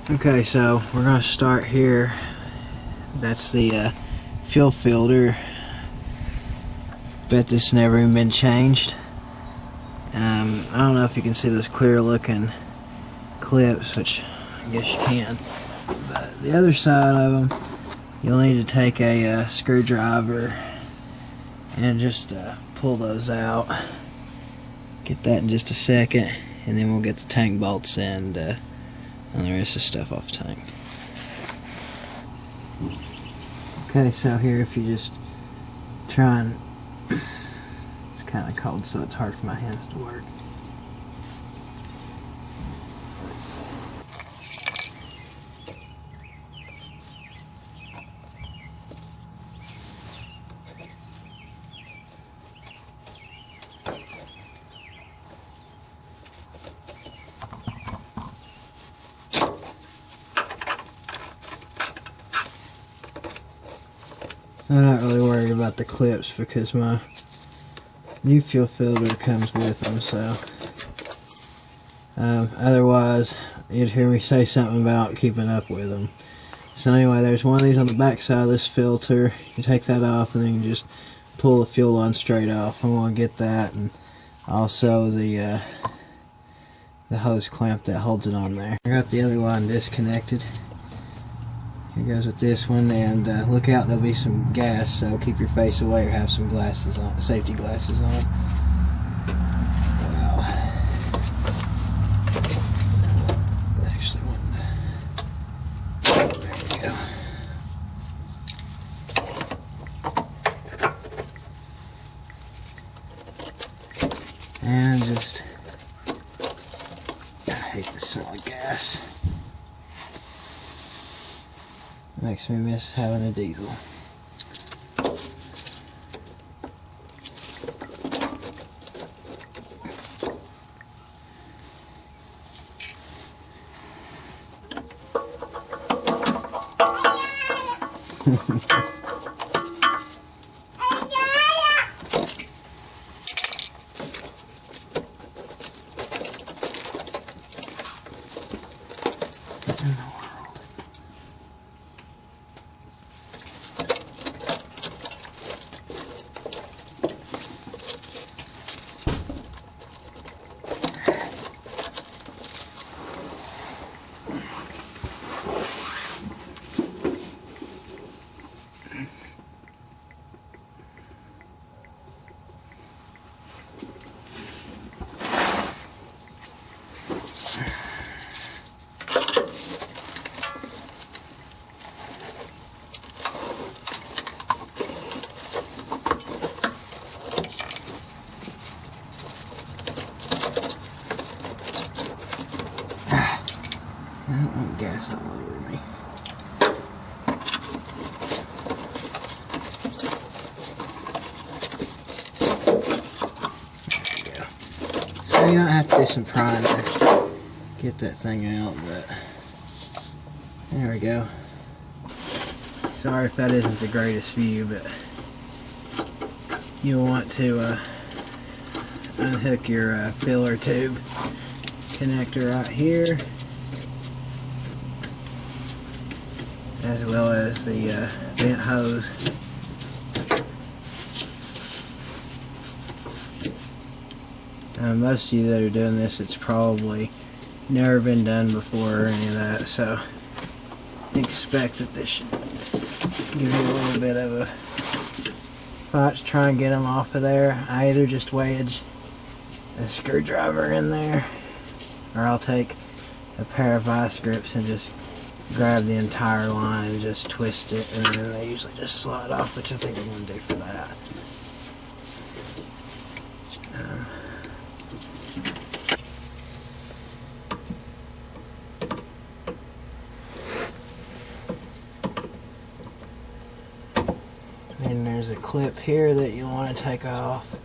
Okay, so we're going to start here. That's the fuel filter. Bet this never even been changed. I don't know if you can see those clear looking clips, which I guess you can. But the other side of them, you'll need to take a screwdriver and just pull those out. Get that in just a second, and then we'll get the tank bolts and the rest of the stuff off the tank. Okay, so here if you just try and, it's kind of cold so it's hard for my hands to work. I'm not really worried about the clips because my new fuel filter comes with them, so otherwise you'd hear me say something about keeping up with them. So anyway, there's one of these on the back side of this filter. You take that off and then you just pull the fuel line straight off. I'm going to get that, and also the hose clamp that holds it on there. I got the other one disconnected. Here goes with this one, and look out, there'll be some gas, so keep your face away or have some glasses on, safety glasses on. Wow. That actually went. There we go. And just, I hate the smell of gas. Makes me miss having a diesel. I don't want gas all over me. There we go. So you don't have to do some prying to get that thing out, but there we go. Sorry if that isn't the greatest view, but you'll want to unhook your filler tube connector right here, as well as the vent hose. Most of you that are doing this, it's probably never been done before or any of that, so expect that this should give you a little bit of a fight to try and get them off of there. I either just wedge a screwdriver in there, or I'll take a pair of vice grips and just grab the entire line and just twist it, and then they usually just slide off, which I think I'm going to do for that. And there's a clip here that you want to take off.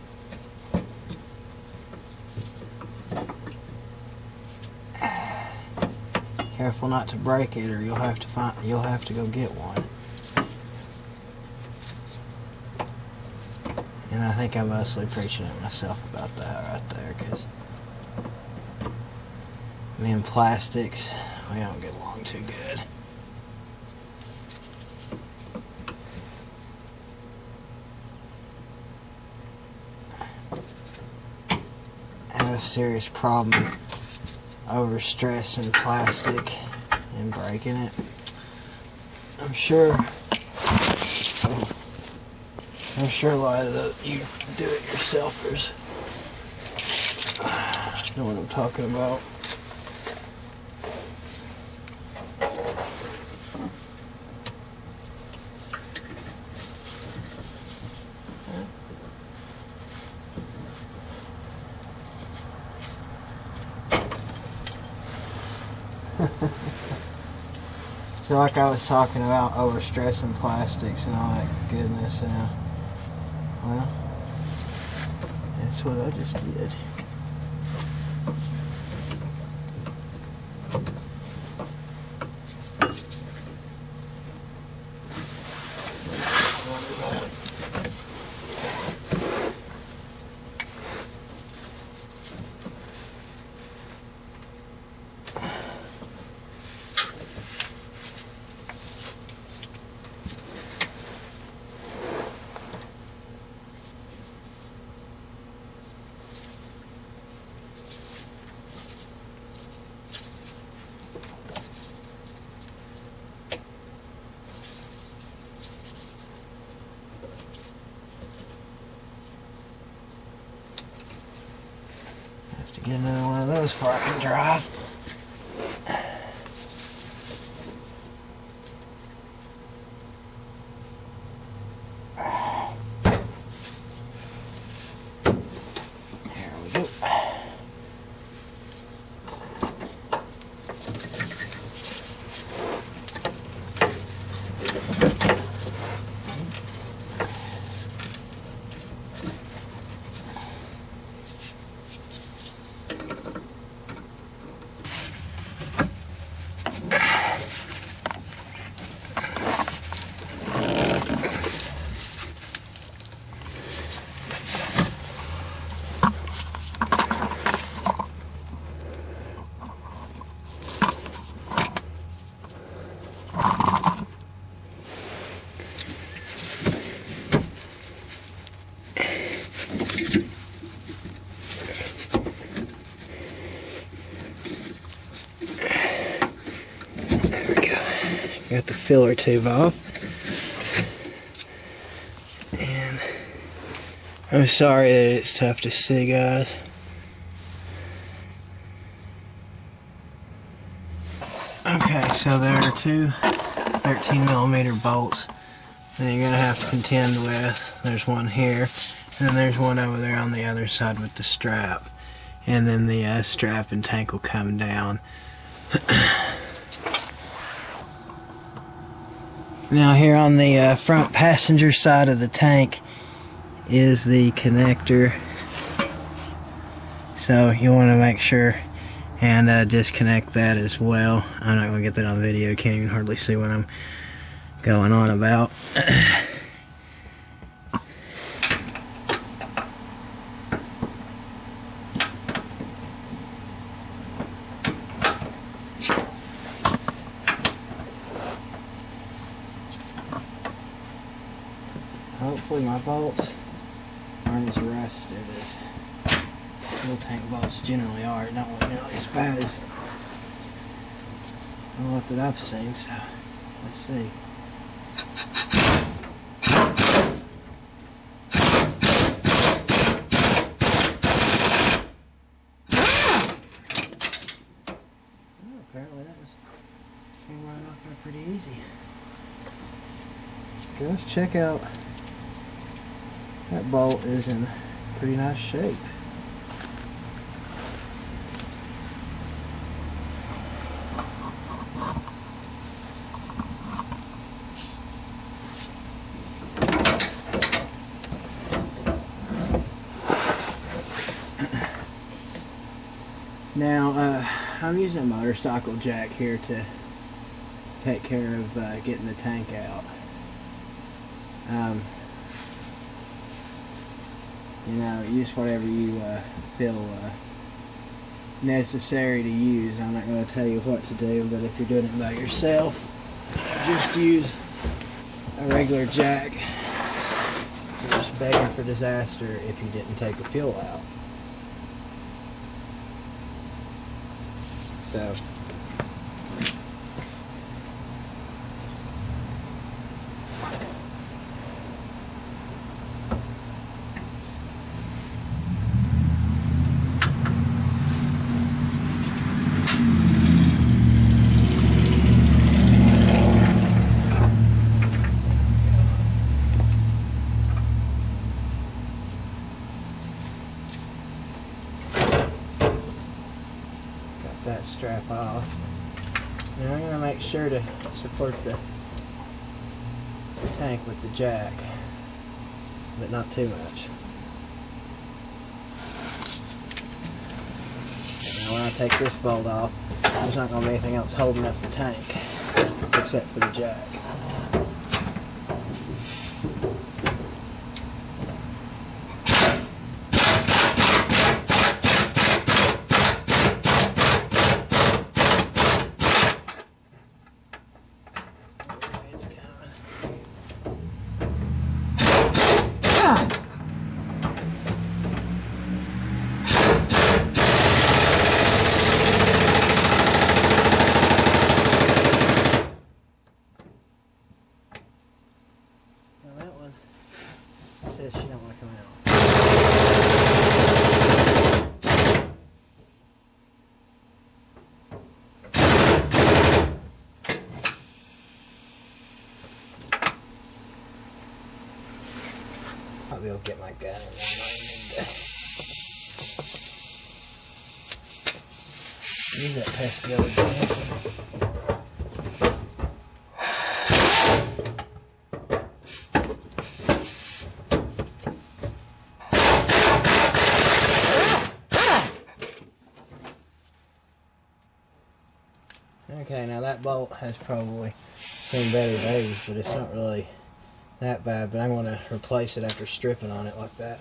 Careful not to break it, or you'll have to go get one. And I think I'm mostly preaching at myself about that right there, because me and plastics, We don't get along too good. I have a serious problem overstressing plastic and breaking it. I'm sure a lot of the you do-it-yourselfers know what I'm talking about. So like I was talking about overstressing plastics and all that goodness, and well, that's what I just did. Get another one of those before I can drive. There we go. Got the filler tube off, and I'm sorry that it's tough to see, guys. Okay, so there are two 13mm bolts that you're gonna have to contend with. There's one here, and then there's one over there on the other side with the strap, and then the strap and tank will come down. Now here on the front passenger side of the tank is the connector, so you want to make sure and disconnect that as well. I'm not going to get that on video, you can't even hardly see what I'm going on about. Hopefully my bolts aren't as rusted as fuel tank bolts generally are. It don't look nearly as bad as what that I've seen, so let's see. Oh, apparently that came right off there pretty easy. Okay, let's check out. That bolt is in pretty nice shape. Now, I'm using a motorcycle jack here to take care of getting the tank out. You know, use whatever you feel necessary to use. I'm not going to tell you what to do, but if you're doing it by yourself, just use a regular jack. You're just begging for disaster if you didn't take the fuel out. So that strap off. Now I'm going to make sure to support the tank with the jack, but not too much. Now when I take this bolt off, there's not going to be anything else holding up the tank except for the jack. Says she don't want to come out. I'll be able to get my gun in there. Use that pesky old example. Okay, now that bolt has probably seen better days, but it's not really that bad, but I'm going to replace it after stripping on it like that.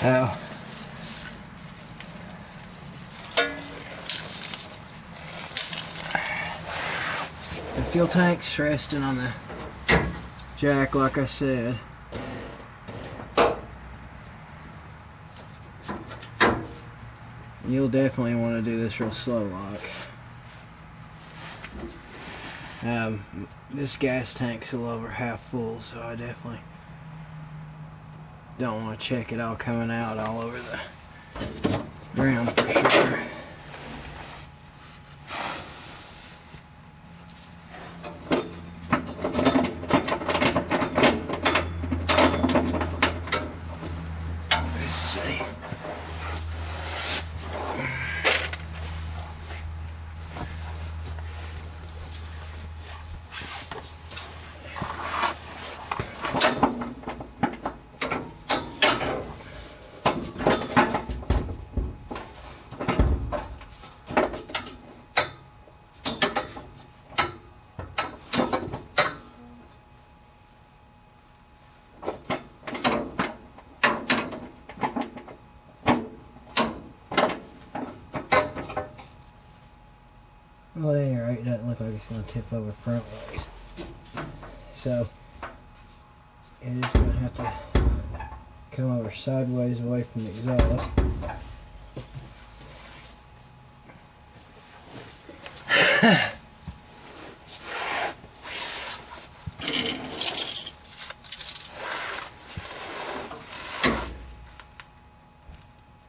So the fuel tank's resting on the jack like I said. You'll definitely want to do this real slow like. This gas tank's a little over half full, so I definitely don't want to check it all coming out all over the ground for sure. Let's see. Well, at any rate, it doesn't look like it's going to tip over front ways. So, it is going to have to come over sideways away from the exhaust.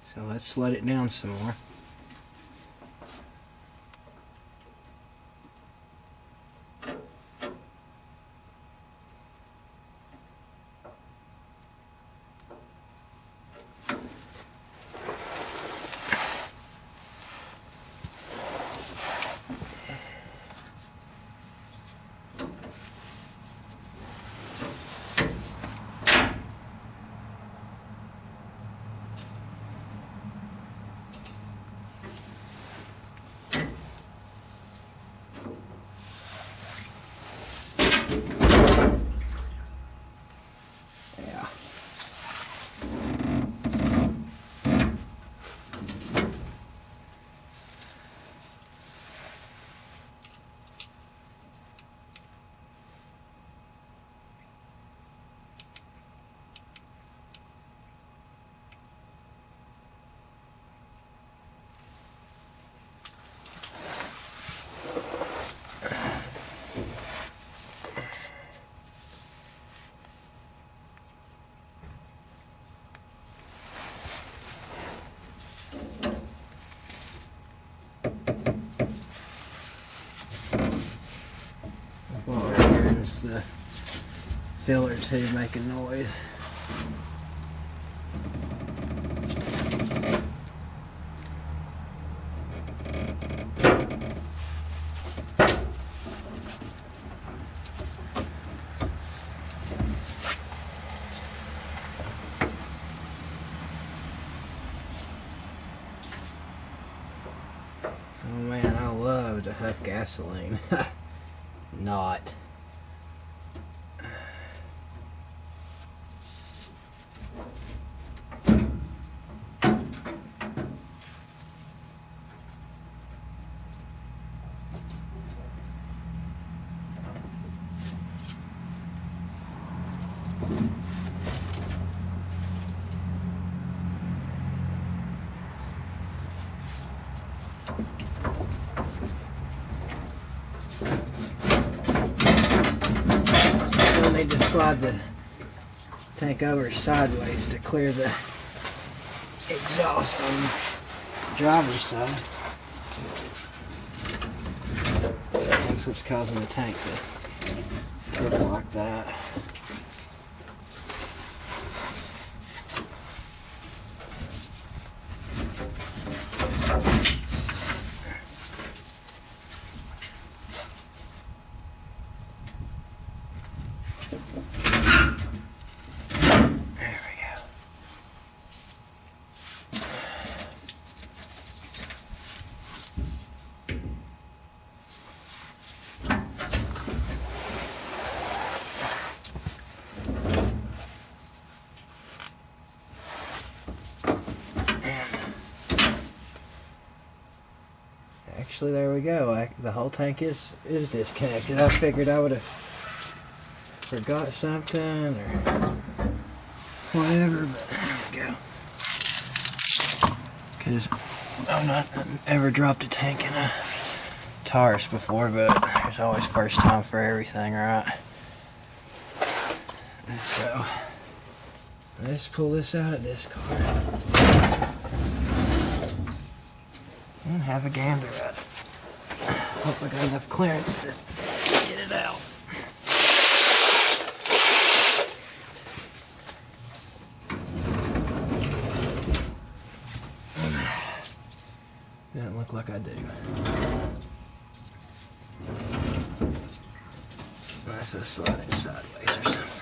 So let's let it down some more. the filler tube making noise. Oh man, I love to huff gasoline. Not. Need to slide the tank over sideways to clear the exhaust on the driver's side. That's what's causing the tank to look like that. Actually, there we go. The whole tank is disconnected. I figured I would have forgot something or whatever, but there we go. Because I've not ever dropped a tank in a Taurus before, but there's always first time for everything, right? And so let's pull this out of this car and have a gander at it. Hope I got enough clearance to get it out. Doesn't look like I do. Let's just slide it sideways or something.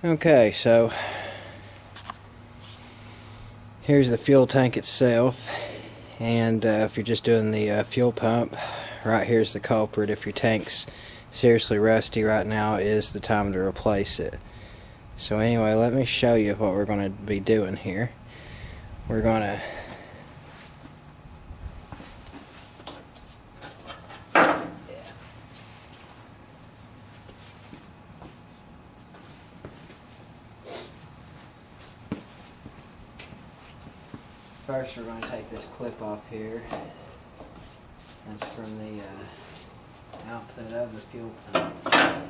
Okay, so here's the fuel tank itself, and if you're just doing the fuel pump, right here's the culprit. If your tank's seriously rusty right now is the time to replace it. So anyway, let me show you what we're going to be doing here. We're going to first, we're going to take this clip off here. That's from the output of the fuel pump. The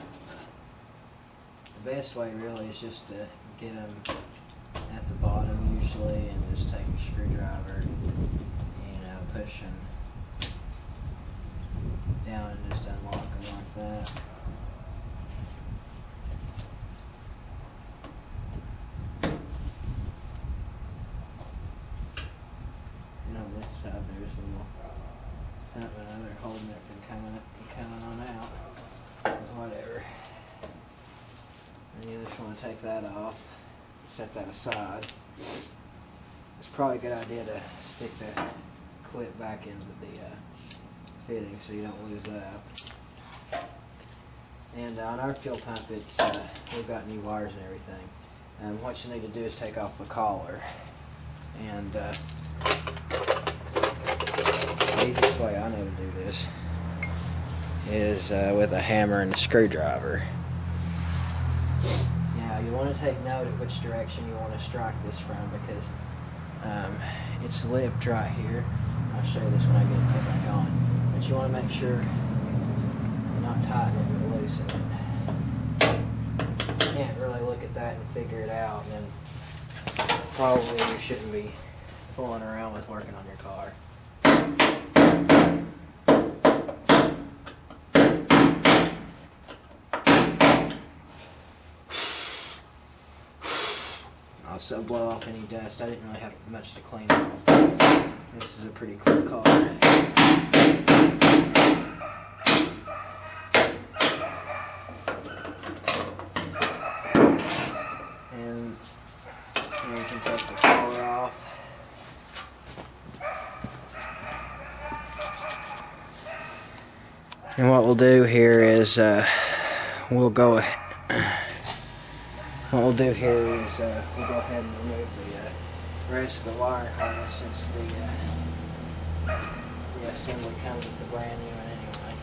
best way really is just to get them at the bottom usually, and just take a screwdriver, push them down and just unlock them like that. This side there's a little something or other holding it from coming on out, or whatever. And you just want to take that off, set that aside. It's probably a good idea to stick the clip back into the fitting so you don't lose that. And on our fuel pump, it's we've got new wires and everything. And what you need to do is take off the collar. And the easiest way I know to do this is with a hammer and a screwdriver. Now you want to take note of which direction you want to strike this from, because it's lipped right here. I'll show you this when I get it put back on. But you want to make sure you're not tightening it or loosening it. really look at that and figure it out, then probably you shouldn't be fooling around with working on your car. Also blow off any dust. I didn't really have much to clean off. This is a pretty cool car. And you can take the collar off. And what we'll do here is we'll go ahead and remove the rest of the wire harness, since the assembly comes with the brand new one anyway.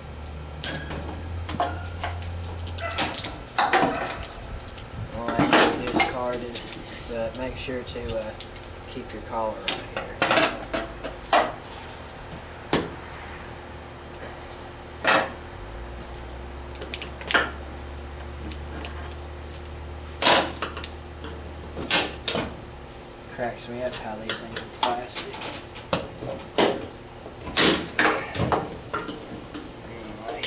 Alright, discarded, but make sure to keep your collar right here. Cracks me up how these things are plastic. Anyway,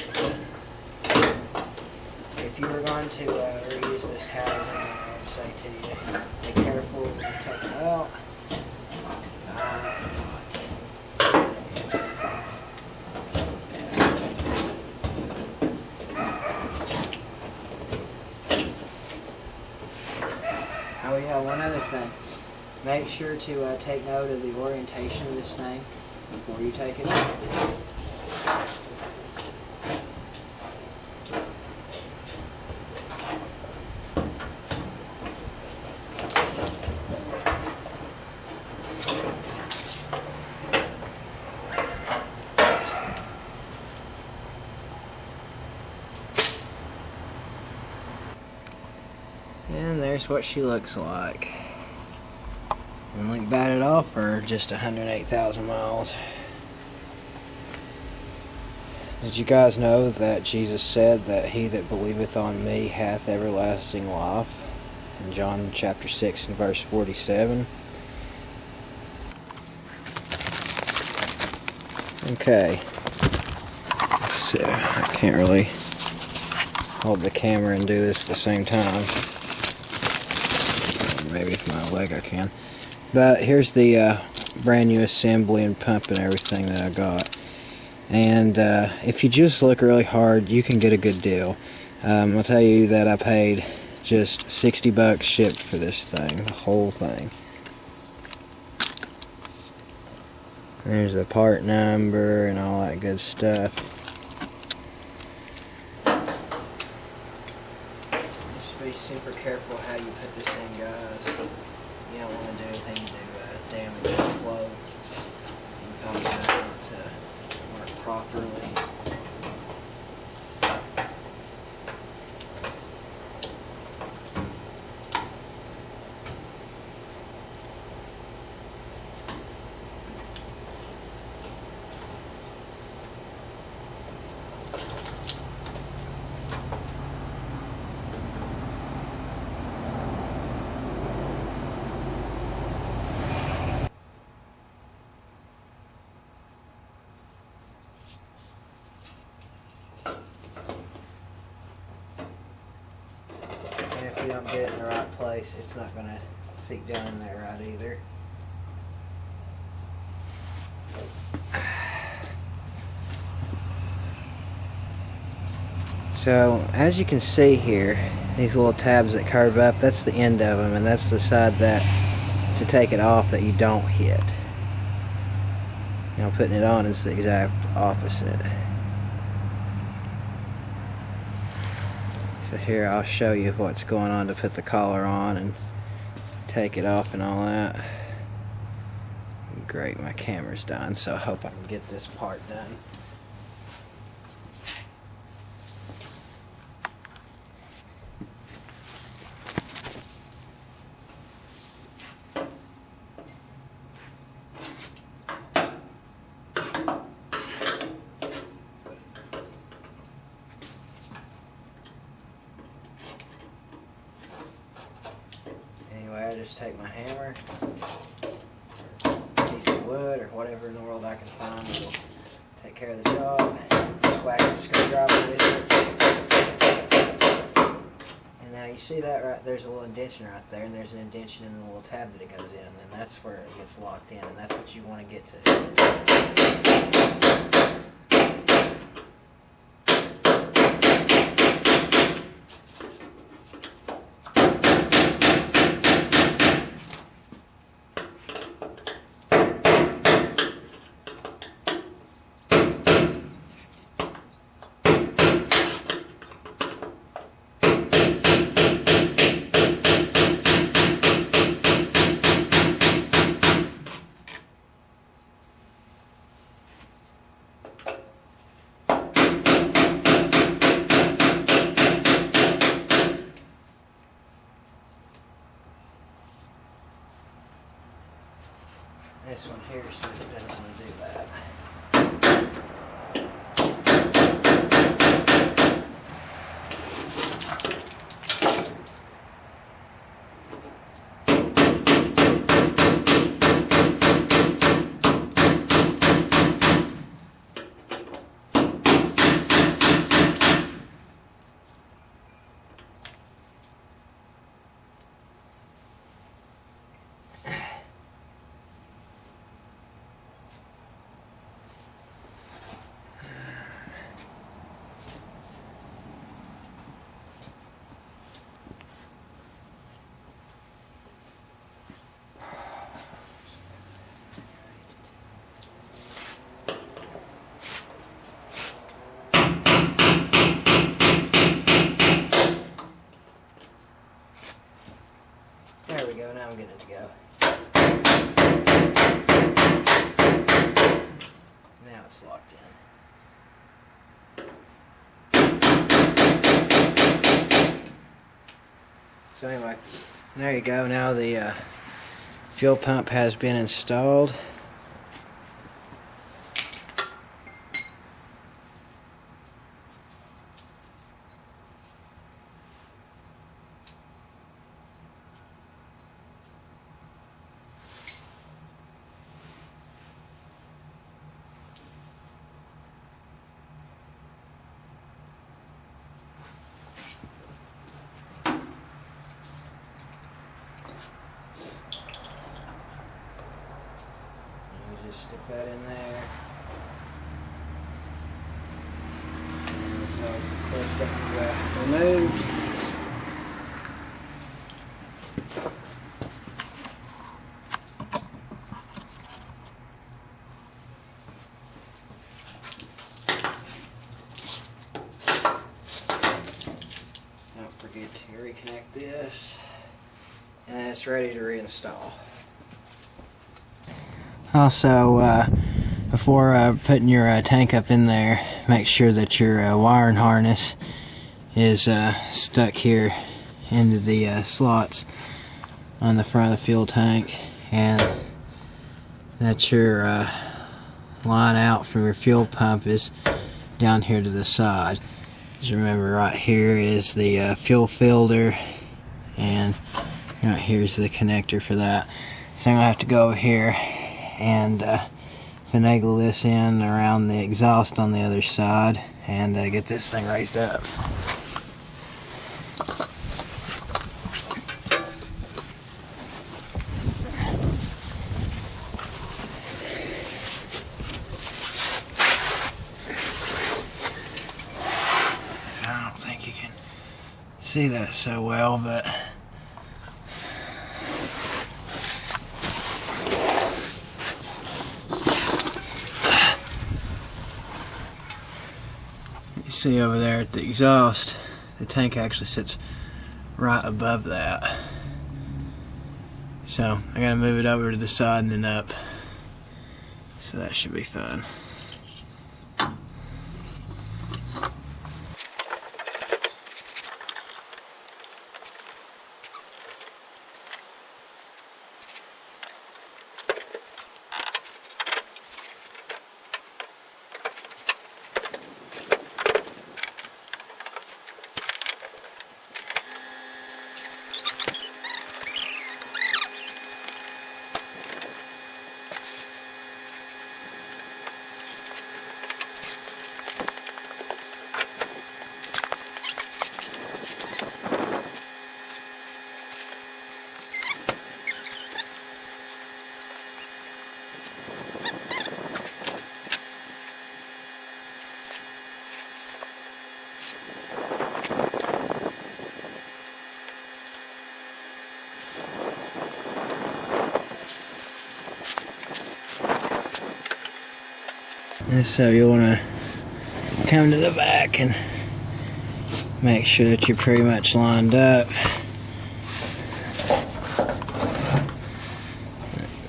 if you were going to reuse this housing, I'd say to you, be careful when you take it out. Oh yeah, one other thing. Make sure to take note of the orientation of this thing before you take it out. And there's what she looks like. And look, batted off for just 108,000 miles. Did you guys know that Jesus said that he that believeth on me hath everlasting life? In John chapter 6 and verse 47. Okay. So, I can't really hold the camera and do this at the same time. Maybe with my leg I can. But here's the brand new assembly and pump and everything that I got. And if you just look really hard, you can get a good deal. I'll tell you that I paid just $60 shipped for this thing, the whole thing. There's the part number and all that good stuff. Just be super careful how you put this in, guys. You don't want to do anything to damage the flow and cause it not to work properly. If you don't get it in the right place, it's not going to sink down in there right either. So, as you can see here, these little tabs that curve up, that's the end of them, and that's the side that, to take it off, that you don't hit. You know, putting it on is the exact opposite. So here I'll show you what's going on to put the collar on and take it off and all that. Great, my camera's done, so I hope I can get this part done. take my hammer, or a piece of wood, or whatever in the world I can find that'll take care of the job. Just whack a screwdriver with it. And now you see that right there's a little indentation right there, and there's an indentation in the little tab that it goes in, and that's where it gets locked in, and that's what you want to get to. This one here says it doesn't want to do that. There we go, now I'm getting it to go. Now it's locked in. So anyway, there you go, now the fuel pump has been installed. Just stick that in there. And as well as the clip that we removed. Don't forget to reconnect this. And it's ready to reinstall. Also, before putting your tank up in there, make sure that your wiring harness is stuck here into the slots on the front of the fuel tank, and that your line out from your fuel pump is down here to the side. Just remember, right here is the fuel filter, and right here's the connector for that. So I'm going to have to go over here and finagle this in around the exhaust on the other side and get this thing raised up. So I don't think you can see that so well, but you see over there at the exhaust, the tank actually sits right above that. So I gotta move it over to the side and then up. So that should be fun. And so you want to come to the back and make sure that you're pretty much lined up.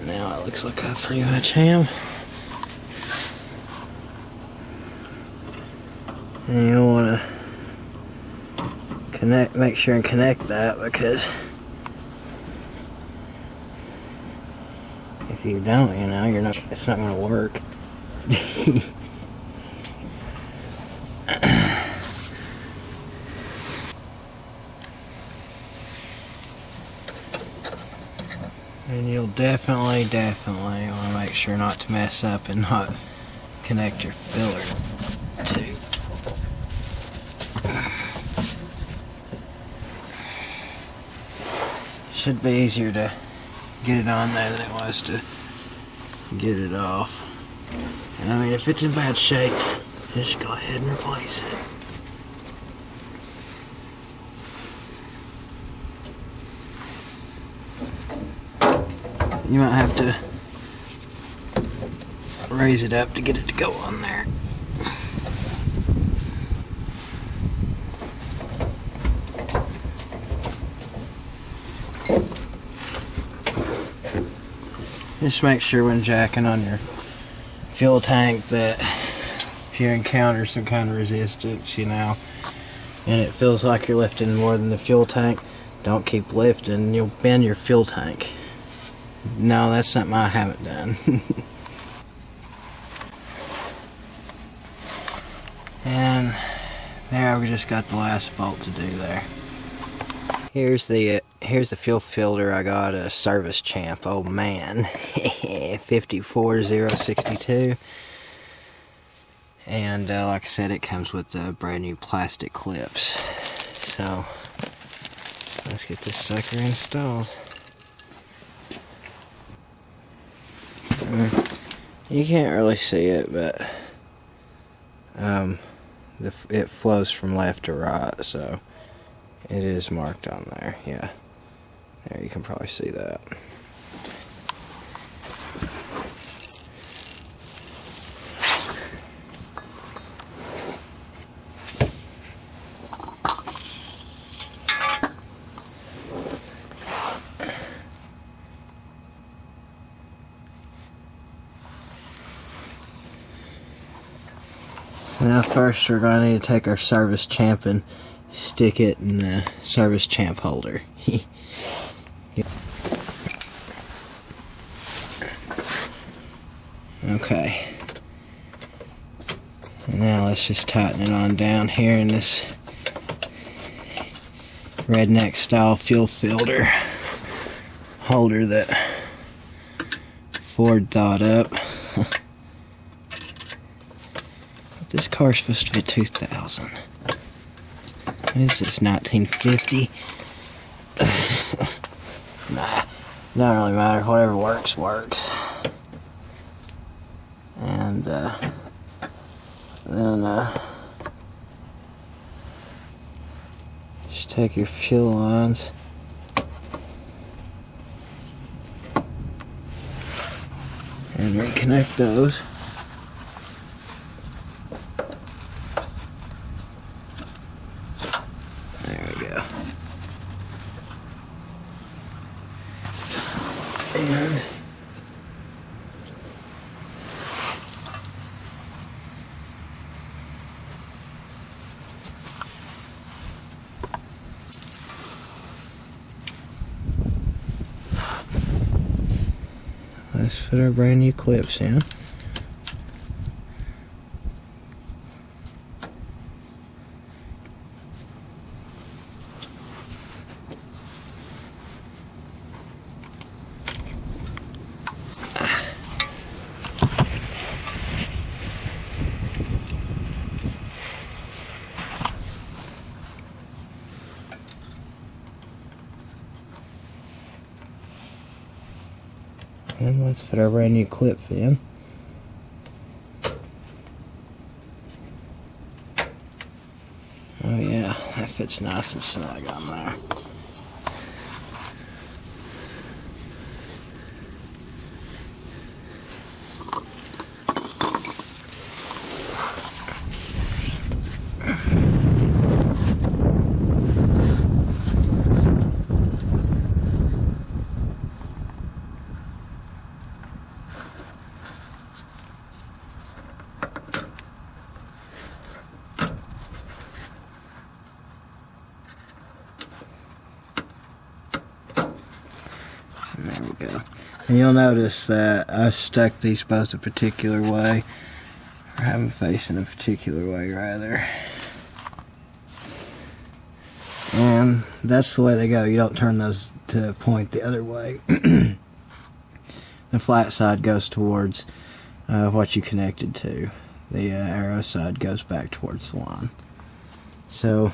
Now it looks like I pretty much am. And you want to make sure and connect that, because if you don't, you know, it's not going to work. And you'll definitely want to make sure not to mess up and not connect your filler too. Should be easier to get it on there than it was to get it off. And I mean, if it's in bad shape, just go ahead and replace it. You might have to raise it up to get it to go on there. Just make sure when jacking on your fuel tank that if you encounter some kind of resistance, you know, and it feels like you're lifting more than the fuel tank, don't keep lifting. You'll bend your fuel tank. No, that's something I haven't done. And there, we just got the last bolt to do there. Here's the fuel filter. I got a Service Champ. Oh man, 54062. And like I said, it comes with brand new plastic clips. So let's get this sucker installed. You can't really see it, but it flows from left to right, so it is marked on there. Yeah, there, you can probably see that. Now first we're going to need to take our Service Champ and stick it in the Service Champ holder. Okay. Now let's just tighten it on down here in this redneck style fuel filter holder that Ford thought up. This car's supposed to be 2000. This is 1950. Nah, don't really matter. Whatever works, works. And then just take your fuel lines and reconnect those. And let's fit our brand new clips in. And let's put our brand new clip in. Oh yeah, that fits nice and snug on there. And you'll notice that I stuck these both a particular way, or have them facing a particular way rather. And that's the way they go. You don't turn those to point the other way. The flat side goes towards what you connected to. The arrow side goes back towards the line. So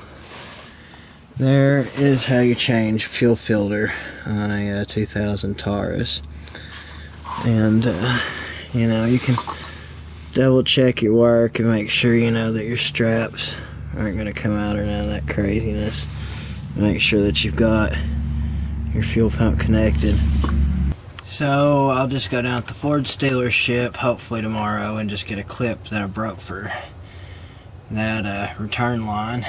there is how you change fuel filter on a 2000 Taurus. And you know, you can double check your work and make sure you know that your straps aren't going to come out or none of that craziness. Make sure that you've got your fuel pump connected. So I'll just go down to the Ford dealership hopefully tomorrow and just get a clip that I broke for that return line.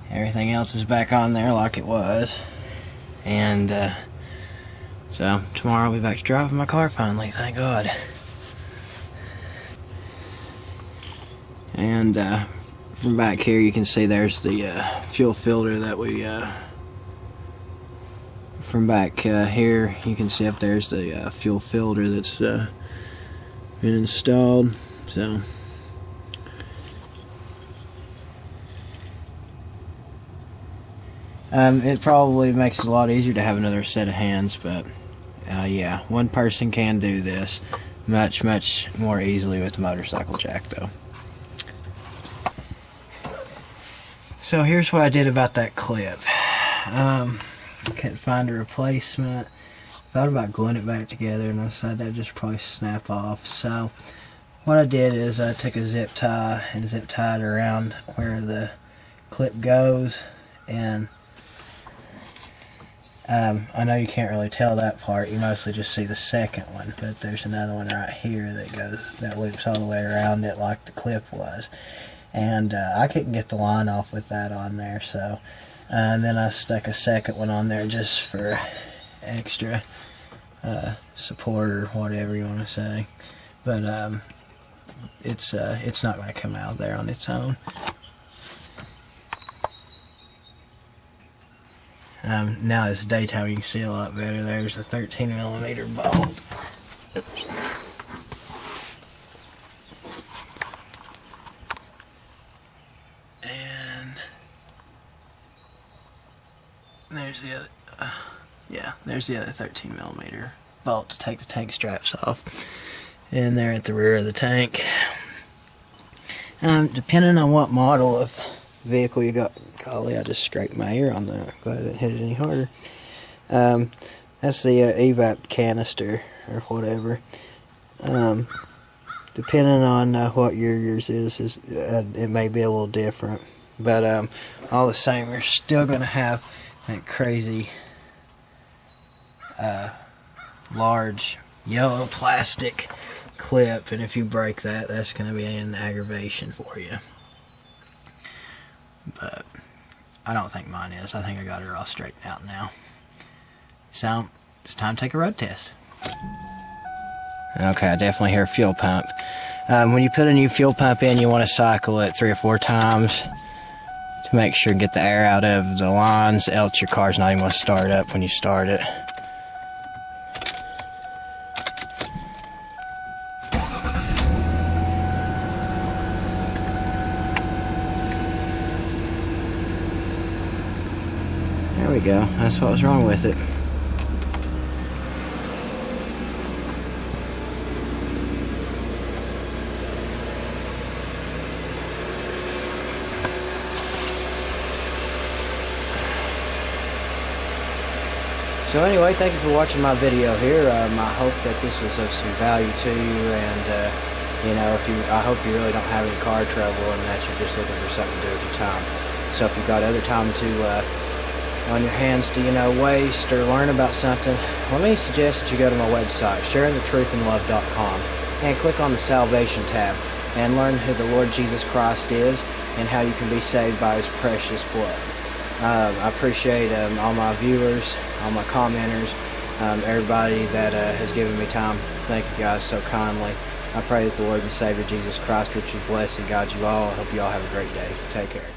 Everything else is back on there like it was. And so tomorrow I'll be back to driving my car finally, thank God. And from back here you can see there's the fuel filter that we from back here you can see up there's the fuel filter that's been installed. So it probably makes it a lot easier to have another set of hands, but yeah, one person can do this much more easily with the motorcycle jack though. So here's what I did about that clip. Couldn't find a replacement. Thought about gluing it back together and I decided that'd just probably snap off. So what I did is I took a zip tie and zip tied around where the clip goes, and I know you can't really tell that part, you mostly just see the second one, but there's another one right here that loops all the way around it like the clip was. And I couldn't get the line off with that on there, so and then I stuck a second one on there just for extra support or whatever you want to say. But it's not going to come out there on its own. Now it's daytime, you can see a lot better. There's a 13mm bolt. Oops. And there's the other, yeah, there's the other 13mm bolt to take the tank straps off. And they're at the rear of the tank. Depending on what model of vehicle you got, golly, I just scraped my ear on that. Glad I didn't hit it any harder. That's the Evap Canister or whatever. Depending on what yours is it may be a little different, but all the same, you're still gonna have that crazy large yellow plastic clip, and if you break that, that's gonna be an aggravation for you. But I don't think mine is. I think I got her all straightened out now. So it's time to take a road test. Okay, I definitely hear a fuel pump. When you put a new fuel pump in, you want to cycle it 3 or 4 times to make sure and get the air out of the lines, else your car's not even going to start up when you start it. There we go. That's what was wrong with it. So anyway, thank you for watching my video here. I hope that this was of some value to you, and you know, I hope you really don't have any car trouble and that you're just looking for something to do with your time. So if you've got other time to on your hands to, you know, waste or learn about something, let me suggest that you go to my website, sharingthetruthinlove.com, and click on the Salvation tab and learn who the Lord Jesus Christ is and how you can be saved by His precious blood. I appreciate all my viewers, all my commenters, everybody that has given me time. Thank you guys so kindly. I pray that the Lord and Savior Jesus Christ richly bless and guide you all. I hope you all have a great day. Take care.